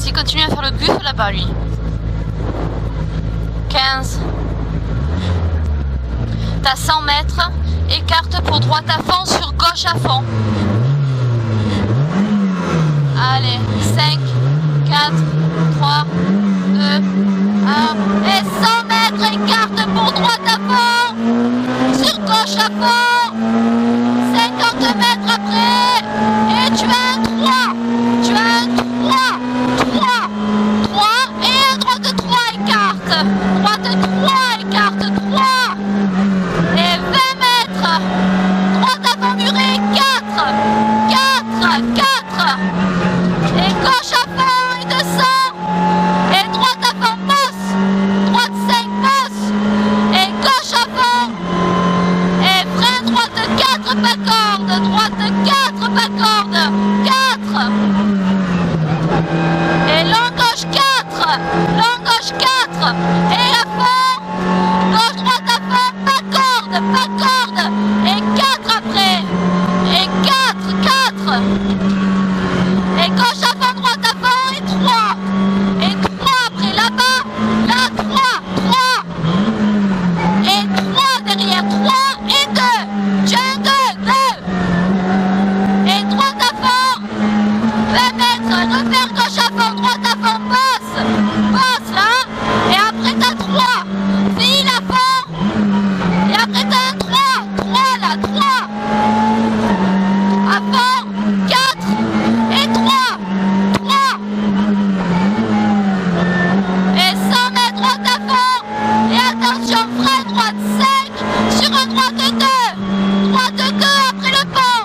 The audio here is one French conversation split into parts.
Vas-y, continue à faire le buff là-bas, lui. 15. T'as 100 mètres. Écarte pour droite à fond, sur gauche à fond. Allez, 5, 4, 3, 2, 1. Et 100 mètres, écarte pour droite à fond. Sur gauche à fond. 50 mètres après. Et tu as un 3. Tu as un 3. 3. Et à droite 3, écarte. Droite 3, écarte 3. Et 20 mètres. Droite avant murée, 4. 4. 4. Et gauche à fond et 200. Et droite à fond, bosse. Droite 5, bosse. Et gauche à fond. Et frein, droite 4, pas corde. Droite 4, pas corde. 4. Et long gauche 4. Long gauche 4. Et à fond. Gauche droite à fond, pas corde. Pas corde. Et 4 après. Et 4. 4. Et gauche à fond, droite à fond, et 3. Et 3 après, là-bas. Là, 3. 3. Et 3 derrière, 3 et 2. Tu as un 2. 2. Et droite à fond. 20 mètres, refaire gauche à fond, droite à fond, passe. Passe là. Et après t'as 3. File à fond. Et après t'as un 3. 3 là, 3. À fond. 4. Et 3. 3. Et 100 mètres droite à fond. Et attention, frein droite 5. Sur un droite 2. Droite 2 après le pont.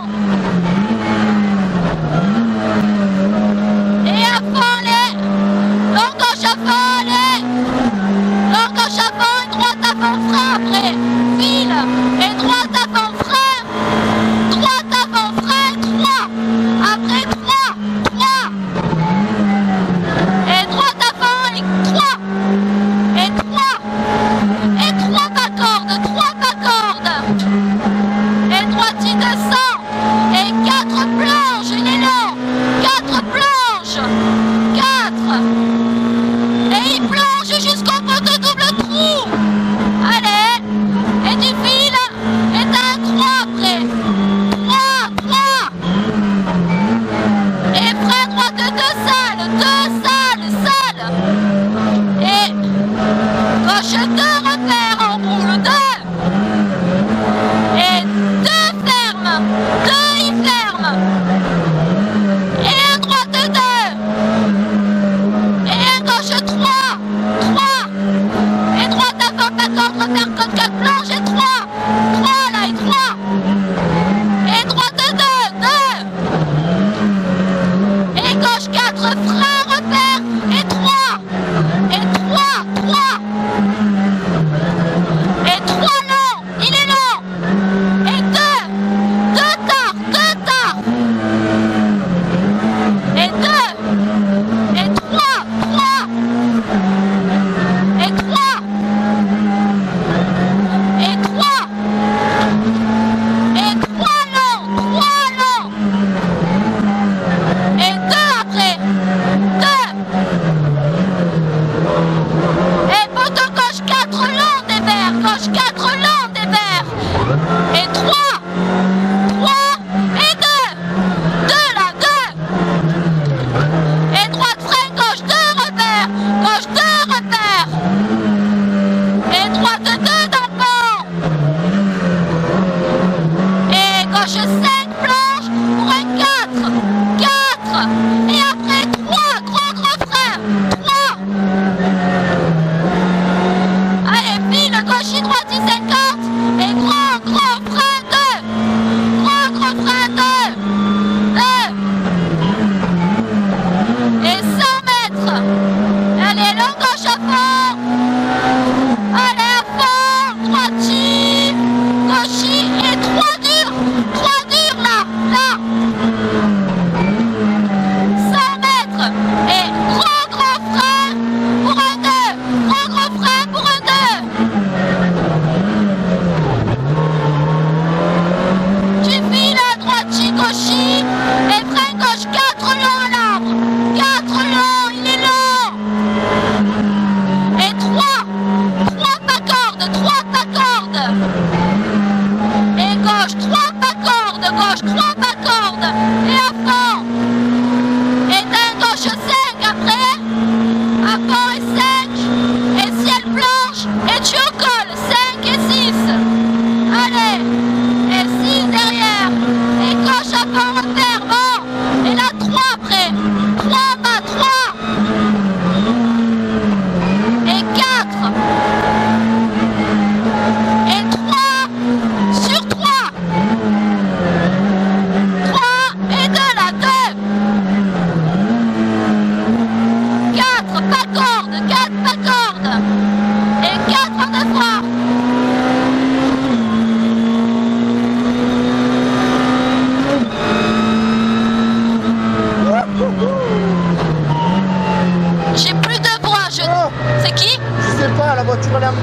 Et à fond les. Long gauche à fond les. Long gauche à fond et droite à fond, frein après. File. Et droite à fond, frein. Droite à fond, frein 3. Après 3. 3. Et droite à fond et 3. Et 3. Et 3 pas corde. 3 pas corde.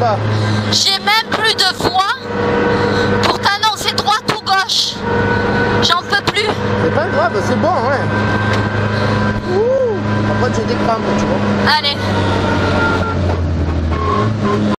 pas. J'ai même plus de voix pour t'annoncer droite ou gauche. J'en peux plus. C'est pas grave, c'est bon, ouais. Ouh. Après, j'ai des crampes, tu vois. Allez.